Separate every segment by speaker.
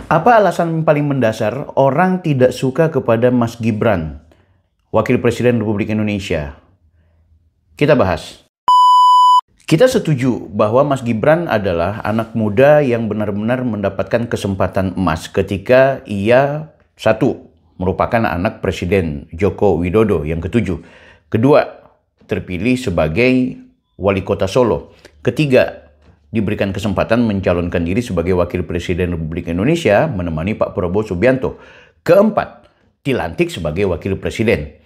Speaker 1: Apa alasan paling mendasar orang tidak suka kepada Mas Gibran, Wakil Presiden Republik Indonesia? Kita bahas. Kita setuju bahwa Mas Gibran adalah anak muda yang benar-benar mendapatkan kesempatan emas ketika ia, satu, merupakan anak Presiden Joko Widodo yang ketujuh. Kedua, terpilih sebagai wali kota Solo. Ketiga, diberikan kesempatan mencalonkan diri sebagai Wakil Presiden Republik Indonesia menemani Pak Prabowo Subianto. Keempat, dilantik sebagai Wakil Presiden.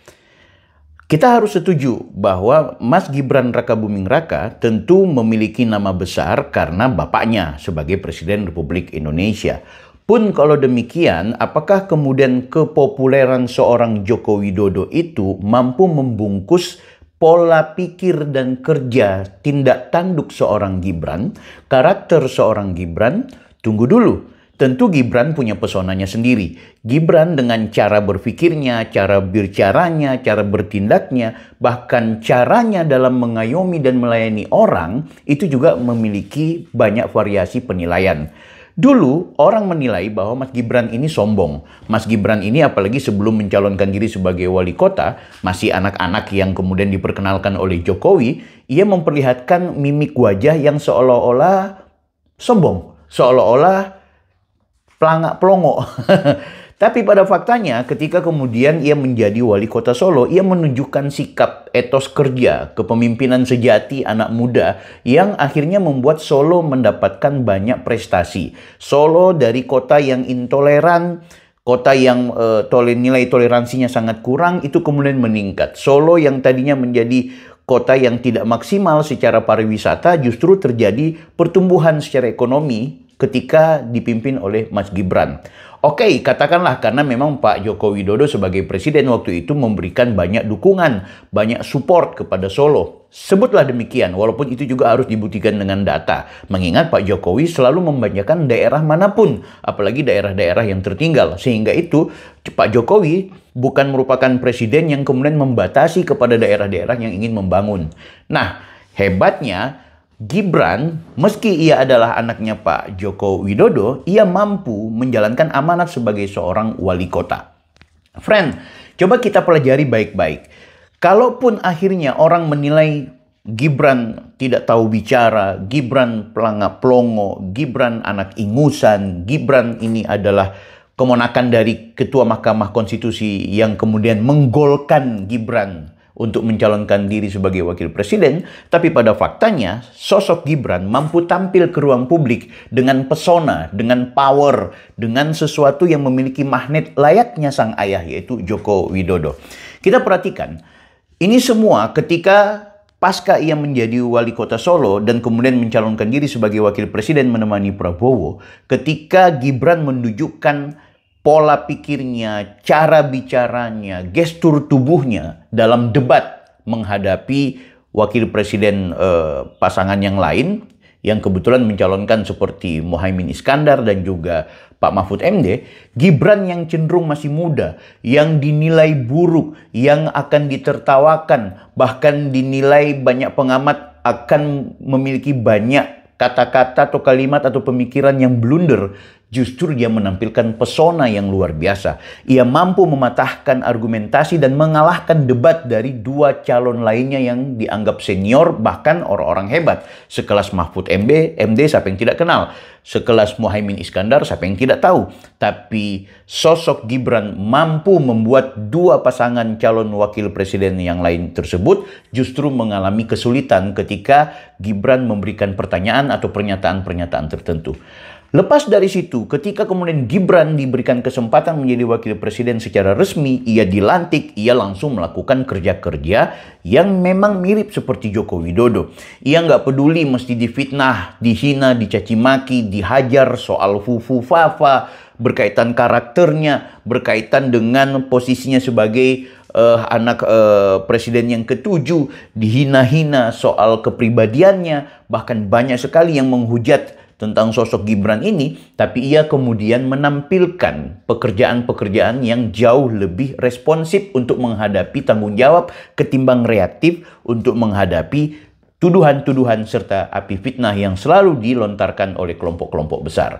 Speaker 1: Kita harus setuju bahwa Mas Gibran Rakabuming Raka tentu memiliki nama besar karena bapaknya sebagai Presiden Republik Indonesia. Pun kalau demikian, apakah kemudian kepopuleran seorang Joko Widodo itu mampu membungkus pola pikir dan kerja tindak tanduk seorang Gibran, karakter seorang Gibran? Tunggu dulu. Tentu Gibran punya pesonanya sendiri. Gibran dengan cara berpikirnya, cara bicaranya, cara bertindaknya, bahkan caranya dalam mengayomi dan melayani orang, itu juga memiliki banyak variasi penilaian. Dulu orang menilai bahwa Mas Gibran ini sombong. Mas Gibran ini apalagi sebelum mencalonkan diri sebagai wali kota, masih anak-anak yang kemudian diperkenalkan oleh Jokowi, ia memperlihatkan mimik wajah yang seolah-olah sombong, seolah-olah pelangak-pelongo. Tapi pada faktanya ketika kemudian ia menjadi wali kota Solo, ia menunjukkan sikap etos kerja, kepemimpinan sejati anak muda yang akhirnya membuat Solo mendapatkan banyak prestasi. Solo dari kota yang intoleran, kota yang nilai toleransinya sangat kurang, itu kemudian meningkat. Solo yang tadinya menjadi kota yang tidak maksimal secara pariwisata, justru terjadi pertumbuhan secara ekonomi ketika dipimpin oleh Mas Gibran. Oke, katakanlah karena memang Pak Joko Widodo sebagai presiden waktu itu memberikan banyak dukungan, banyak support kepada Solo. Sebutlah demikian, walaupun itu juga harus dibuktikan dengan data. Mengingat Pak Jokowi selalu membanyakan daerah manapun, apalagi daerah-daerah yang tertinggal. Sehingga itu Pak Jokowi bukan merupakan presiden yang kemudian membatasi kepada daerah-daerah yang ingin membangun. Nah, hebatnya Gibran, meski ia adalah anaknya Pak Joko Widodo, ia mampu menjalankan amanat sebagai seorang wali kota. Friend, coba kita pelajari baik-baik. Kalaupun akhirnya orang menilai Gibran tidak tahu bicara, Gibran pelangak pelongo, Gibran anak ingusan, Gibran ini adalah keponakan dari Ketua Mahkamah Konstitusi yang kemudian menggolkan Gibran untuk mencalonkan diri sebagai wakil presiden, tapi pada faktanya sosok Gibran mampu tampil ke ruang publik dengan pesona, dengan power, dengan sesuatu yang memiliki magnet layaknya sang ayah, yaitu Joko Widodo. Kita perhatikan, ini semua ketika pasca ia menjadi wali kota Solo dan kemudian mencalonkan diri sebagai wakil presiden menemani Prabowo, ketika Gibran menunjukkan pola pikirnya, cara bicaranya, gestur tubuhnya dalam debat menghadapi wakil presiden pasangan yang lain yang kebetulan mencalonkan seperti Muhaimin Iskandar dan juga Pak Mahfud MD, Gibran yang cenderung masih muda, yang dinilai buruk, yang akan ditertawakan, bahkan dinilai banyak pengamat akan memiliki banyak kata-kata atau kalimat atau pemikiran yang blunder. Justru dia menampilkan pesona yang luar biasa. Ia mampu mematahkan argumentasi dan mengalahkan debat dari dua calon lainnya yang dianggap senior, bahkan orang-orang hebat. Sekelas Mahfud MD, siapa yang tidak kenal. Sekelas Muhaimin Iskandar, siapa yang tidak tahu. Tapi sosok Gibran mampu membuat dua pasangan calon wakil presiden yang lain tersebut justru mengalami kesulitan ketika Gibran memberikan pertanyaan atau pernyataan-pernyataan tertentu. Lepas dari situ, ketika kemudian Gibran diberikan kesempatan menjadi wakil presiden secara resmi, ia dilantik, ia langsung melakukan kerja-kerja yang memang mirip seperti Joko Widodo. Ia nggak peduli mesti difitnah, dihina, dicaci maki, dihajar soal fufu fafa, berkaitan karakternya, berkaitan dengan posisinya sebagai anak presiden yang ketujuh, dihina-hina soal kepribadiannya, bahkan banyak sekali yang menghujat tentang sosok Gibran ini, tapi ia kemudian menampilkan pekerjaan-pekerjaan yang jauh lebih responsif untuk menghadapi tanggung jawab ketimbang reaktif untuk menghadapi tuduhan-tuduhan serta api fitnah yang selalu dilontarkan oleh kelompok-kelompok besar.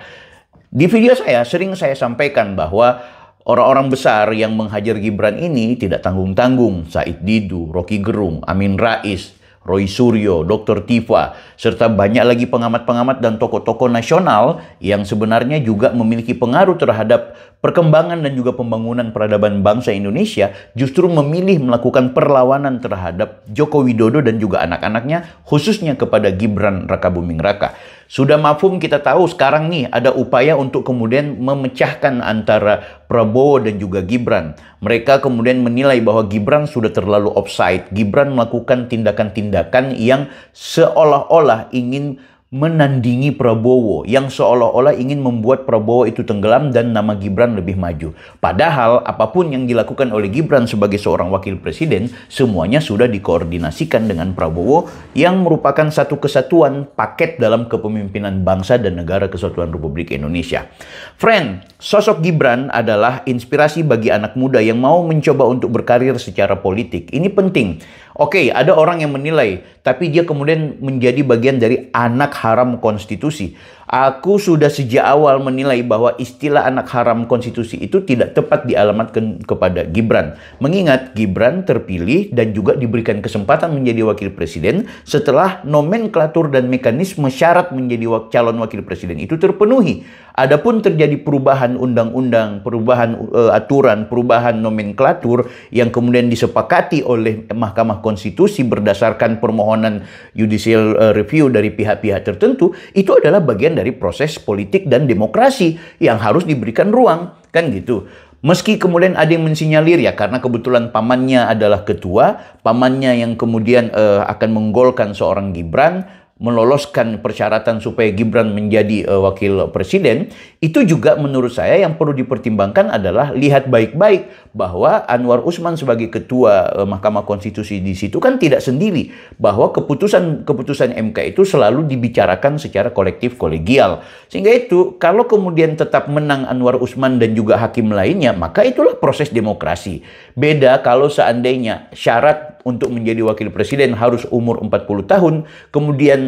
Speaker 1: Di video saya sering saya sampaikan bahwa orang-orang besar yang menghajar Gibran ini tidak tanggung-tanggung. Said Didu, Rocky Gerung, Amin Rais, Roy Suryo, Dr. Tifa, serta banyak lagi pengamat-pengamat dan tokoh-tokoh nasional yang sebenarnya juga memiliki pengaruh terhadap perkembangan dan juga pembangunan peradaban bangsa Indonesia, justru memilih melakukan perlawanan terhadap Joko Widodo dan juga anak-anaknya, khususnya kepada Gibran Rakabuming Raka. Sudah mafhum, kita tahu sekarang nih ada upaya untuk kemudian memecahkan antara Prabowo dan juga Gibran. Mereka kemudian menilai bahwa Gibran sudah terlalu offside. Gibran melakukan tindakan-tindakan yang seolah-olah ingin menandingi Prabowo, yang seolah-olah ingin membuat Prabowo itu tenggelam dan nama Gibran lebih maju. Padahal apapun yang dilakukan oleh Gibran sebagai seorang wakil presiden, semuanya sudah dikoordinasikan dengan Prabowo yang merupakan satu kesatuan paket dalam kepemimpinan bangsa dan negara kesatuan Republik Indonesia. Friend, sosok Gibran adalah inspirasi bagi anak muda yang mau mencoba untuk berkarir secara politik. Ini penting. Oke, ada orang yang menilai, tapi dia kemudian menjadi bagian dari anak haram konstitusi. Aku sudah sejak awal menilai bahwa istilah anak haram konstitusi itu tidak tepat dialamatkan kepada Gibran. Mengingat Gibran terpilih dan juga diberikan kesempatan menjadi wakil presiden setelah nomenklatur dan mekanisme syarat menjadi calon wakil presiden itu terpenuhi. Adapun terjadi perubahan undang-undang, perubahan aturan, perubahan nomenklatur yang kemudian disepakati oleh Mahkamah Konstitusi berdasarkan permohonan judicial review dari pihak-pihak tertentu, itu adalah bagian dari proses politik dan demokrasi yang harus diberikan ruang, kan gitu. Meski kemudian ada yang mensinyalir ya karena kebetulan pamannya adalah ketua, pamannya yang kemudian akan menggolkan seorang Gibran, meloloskan persyaratan supaya Gibran menjadi wakil presiden, itu juga menurut saya yang perlu dipertimbangkan adalah lihat baik-baik bahwa Anwar Usman sebagai ketua Mahkamah Konstitusi di situ kan tidak sendiri, bahwa keputusan MK itu selalu dibicarakan secara kolektif kolegial. Sehingga itu kalau kemudian tetap menang Anwar Usman dan juga hakim lainnya, maka itulah proses demokrasi. Beda kalau seandainya syarat untuk menjadi wakil presiden harus umur 40 tahun, kemudian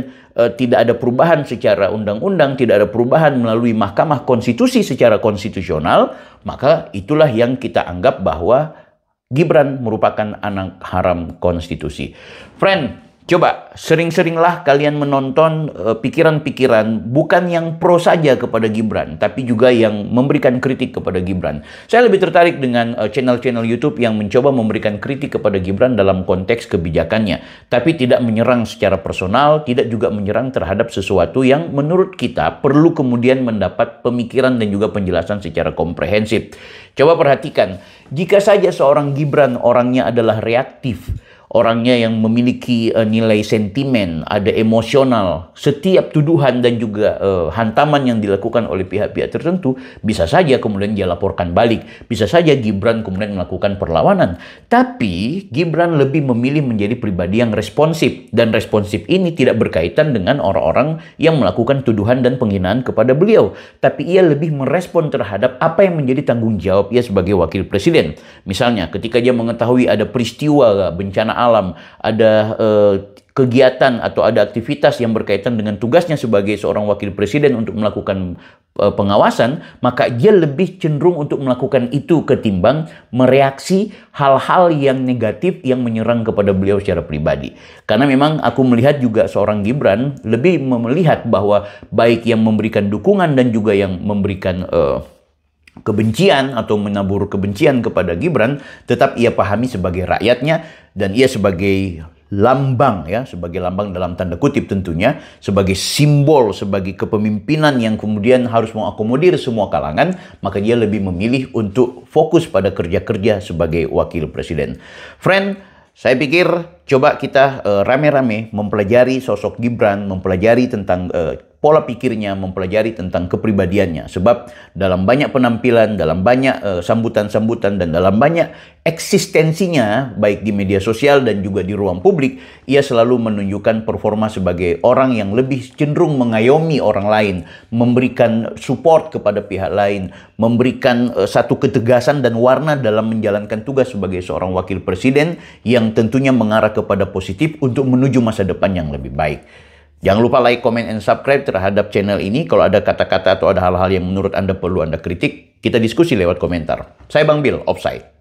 Speaker 1: tidak ada perubahan secara undang-undang, tidak ada perubahan melalui Mahkamah Konstitusi secara konstitusional, maka itulah yang kita anggap bahwa Gibran merupakan anak haram konstitusi. Friend, coba sering-seringlah kalian menonton pikiran-pikiran bukan yang pro saja kepada Gibran, tapi juga yang memberikan kritik kepada Gibran. Saya lebih tertarik dengan channel-channel YouTube yang mencoba memberikan kritik kepada Gibran dalam konteks kebijakannya, tapi tidak menyerang secara personal, tidak juga menyerang terhadap sesuatu yang menurut kita perlu kemudian mendapat pemikiran dan juga penjelasan secara komprehensif. Coba perhatikan, jika saja seorang Gibran orangnya adalah reaktif, orangnya yang memiliki nilai sentimen, ada emosional, setiap tuduhan dan juga hantaman yang dilakukan oleh pihak-pihak tertentu, bisa saja kemudian dia laporkan balik. Bisa saja Gibran kemudian melakukan perlawanan. Tapi Gibran lebih memilih menjadi pribadi yang responsif. Dan responsif ini tidak berkaitan dengan orang-orang yang melakukan tuduhan dan penghinaan kepada beliau. Tapi ia lebih merespon terhadap apa yang menjadi tanggung jawab ia sebagai wakil presiden. Misalnya ketika dia mengetahui ada peristiwa bencana alam, ada kegiatan atau ada aktivitas yang berkaitan dengan tugasnya sebagai seorang wakil presiden untuk melakukan pengawasan, maka dia lebih cenderung untuk melakukan itu ketimbang mereaksi hal-hal yang negatif yang menyerang kepada beliau secara pribadi. Karena memang aku melihat juga seorang Gibran lebih melihat bahwa baik yang memberikan dukungan dan juga yang memberikan kebencian atau menabur kebencian kepada Gibran, tetap ia pahami sebagai rakyatnya dan ia sebagai lambang, ya, sebagai lambang dalam tanda kutip tentunya, sebagai simbol, sebagai kepemimpinan yang kemudian harus mengakomodir semua kalangan, maka dia lebih memilih untuk fokus pada kerja-kerja sebagai wakil presiden. Friend, saya pikir coba kita rame-rame mempelajari sosok Gibran, mempelajari tentang pola pikirnya, mempelajari tentang kepribadiannya. Sebab dalam banyak penampilan, dalam banyak sambutan-sambutan, dan dalam banyak eksistensinya, baik di media sosial dan juga di ruang publik, ia selalu menunjukkan performa sebagai orang yang lebih cenderung mengayomi orang lain, memberikan support kepada pihak lain, memberikan satu ketegasan dan warna dalam menjalankan tugas sebagai seorang wakil presiden yang tentunya mengarah kepada positif untuk menuju masa depan yang lebih baik. Jangan lupa like, comment, and subscribe terhadap channel ini. Kalau ada kata-kata atau ada hal-hal yang menurut Anda perlu Anda kritik, kita diskusi lewat komentar. Saya Bang Bill, Offside.